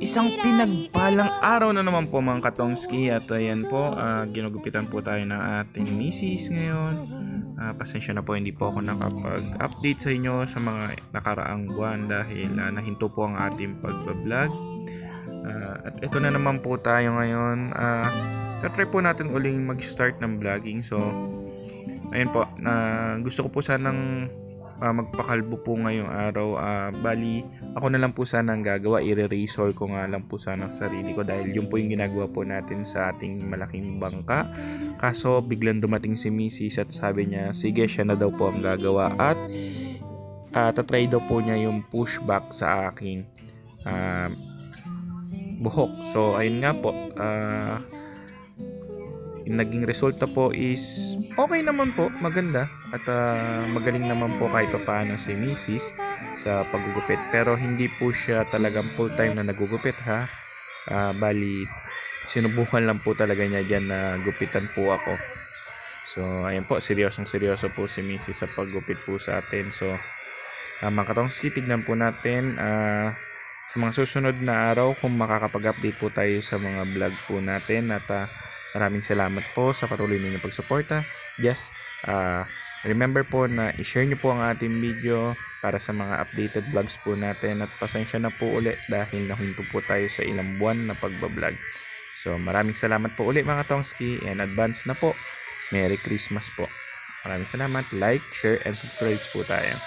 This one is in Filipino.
Isang pinagpalang araw na naman po mga katongski at ayan po, ginugupitan po tayo ng ating misis ngayon. Pasensya na po hindi po ako nakapag-update sa inyo sa mga nakaraang buwan dahil nahinto po ang ating pagbablog. At ito na naman po tayo ngayon. Tatry po natin uling mag-start ng vlogging. So, ayun po, gusto ko po sanang magpakalbo po ngayong araw. Bali, ako na lang po sana ang gagawa. I-resort ko nga lang po sana ang sarili ko dahil yun po yung ginagawa po natin sa ating malaking bangka. Kaso biglang dumating si Mrs. at sabi niya, sige, siya na daw po ang gagawa at tatry daw po niya yung pushback sa aking buhok. So, ayun nga po. Yung naging resulta po is okay naman po, maganda at magaling naman po kahit paano si Mrs. sa paggugupit, pero hindi po siya talagang full time na nagugupit ha. Bali sinubukan lang po talaga niya dyan na gupitan po ako. So ayun po, seryoso po si Mrs. sa paggupit po sa atin. So mga katongski, tignan po natin sa mga susunod na araw kung makakapag-update po tayo sa mga vlog po natin. At maraming salamat po sa patuloy ninyong pagsuporta. Just remember po na i-share nyo po ang ating video para sa mga updated vlogs po natin. At pasensya na po ulit dahil nahinto po tayo sa ilang buwan na pagbablog. So maraming salamat po ulit mga tongski, and advance na po. Merry Christmas po. Maraming salamat. Like, share, and subscribe po tayo.